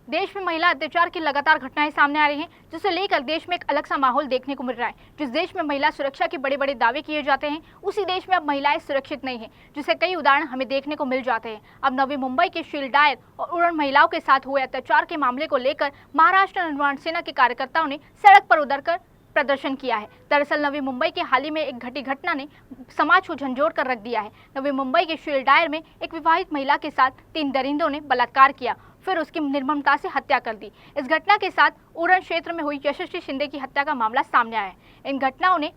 देश में महिला अत्याचार की लगातार घटनाएं सामने आ रही हैं, जिसे लेकर देश में एक अलग सा माहौल देखने को मिल रहा है। जिस देश में महिला सुरक्षा के बड़े बड़े दावे किए जाते हैं, उसी देश में अब महिलाएं सुरक्षित नहीं हैं, जिसे कई उदाहरण हमें देखने को मिल जाते हैं। अब नवी मुंबई के शील डायर और उड़न महिलाओं के साथ हुए अत्याचार के मामले को लेकर महाराष्ट्र निर्माण सेना के कार्यकर्ताओं ने सड़क पर उतरकर प्रदर्शन किया है। दरअसल नवी मुंबई के हाल ही में एक घटी घटना ने समाज को झंझोड़ कर रख दिया है। नवी मुंबई के शील डायर में एक विवाहित महिला के साथ 3 दरिंदों ने बलात्कार किया, फिर उसकी निर्ममता से हत्या कर दी। इस घटना के साथ उड़न क्षेत्र में हुई यशस्वी शिंदे की हत्या का मामला सामने आया है। इन घटनाओं ने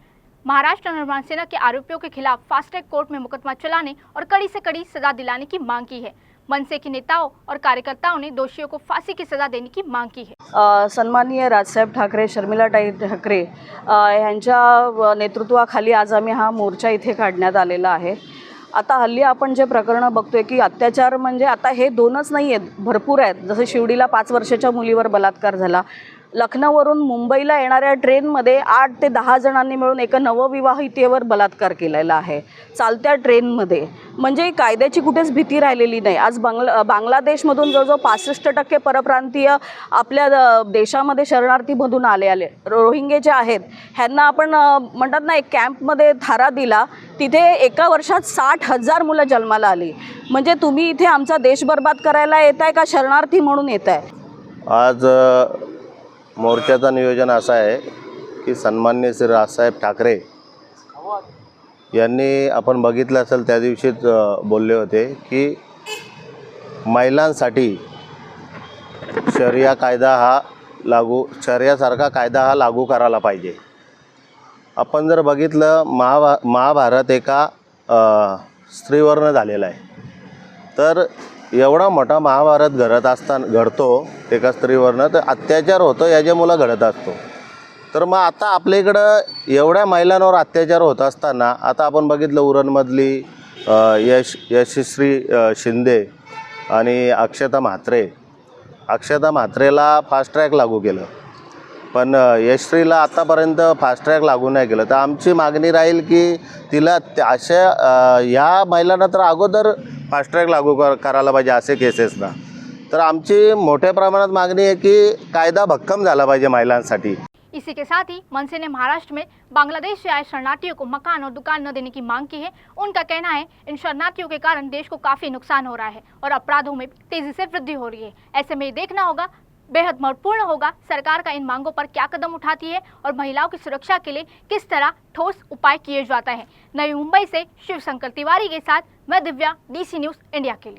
महाराष्ट्र निर्माण सेना के आरोपियों के खिलाफ फास्ट ट्रैक कोर्ट में मुकदमा चलाने और कड़ी से कड़ी सजा दिलाने की मांग की है। मनसे के नेताओं और कार्यकर्ताओं ने दोषियों को फांसी की सजा देने की मांग की है। सन्माननीय राजसाहेब ठाकरे, शर्मिलाताई ठाकरे यांच्या नेतृत्वाखाली आज आम्ही हा मोर्चा इथे काढण्यात आलेला आहे। आता हल्ली आपण जे प्रकरण बघतोय की अत्याचार म्हणजे आता हे दोनच नाही आहेत, भरपूर आहेत। जसं शिवडीला 5 वर्षाच्या मुलीवर बलात्कार झाला, लखनौवरून मुंबईला येणाऱ्या ट्रेनमध्ये 8 ते 10 जणांनी मिळून एका नवविवाहितेवर बलात्कार केलेला आहे चालत्या ट्रेनमध्ये। म्हणजे कायद्याची कुठेच भीती राहिलेली नाही। आज बांगलादेशमधून जवळजवळ 65% परप्रांतीय आपल्या देशामध्ये शरणार्थीमधून आले रोहिंगे जे आहेत, ह्यांना आपण म्हणतात ना एक कॅम्पमध्ये थारा दिला, तिथे एका वर्षात 60,000 मुलं जन्माला आली। म्हणजे तुम्ही इथे आमचा देश बर्बाद करायला येताय का शरणार्थी म्हणून येताय? आज मोर्चाचं नियोजन असं आहे की सन्माननीय श्री राजसाहेब ठाकरे यांनी आपण बघितलं असेल त्या दिवशीच बोलले होते की महिलांसाठी शरियासारखा कायदा हा लागू करायला पाहिजे। आपण जर बघितलं महाभारत एका स्त्रीवरनं झालेला आहे, तर एवढा मोठा महाभारत घडतो एका स्त्रीवरनं, तर अत्याचार होतो याच्यामुळं घडत असतो। तर मग आता आपल्या इकडं एवढ्या महिलांवर अत्याचार होत असताना आता आपण बघितलं उरणमधली यशस्वी शिंदे आणि अक्षता म्हात्रेला फास्ट ट्रॅक लागू केलं, पण यशश्रीला आतापर्यंत फास्ट ट्रॅक लागू नाही केलं। तर आमची मागणी राहील की तिला अशा ह्या महिलांना तर अगोदर फास्ट ट्रॅक लागू करायला पाहिजे असे केसेसना। तर आमची मोठ्या प्रमाणात मागणी आहे की कायदा भक्कम झाला पाहिजे महिलांसाठी। इसी के साथ ही मनसे ने महाराष्ट्र में बांग्लादेश से आए शरणार्थियों को मकान और दुकान न देने की मांग की है। उनका कहना है इन शरणार्थियों के कारण देश को काफी नुकसान हो रहा है और अपराधों में तेजी से वृद्धि हो रही है। ऐसे में देखना होगा, बेहद महत्वपूर्ण होगा सरकार का इन मांगों पर क्या कदम उठाती है और महिलाओं की सुरक्षा के लिए किस तरह ठोस उपाय किए जाते हैं। नई मुंबई से शिवशंकर तिवारी के साथ मैं दिव्या, DC न्यूज़ इंडिया के लिए।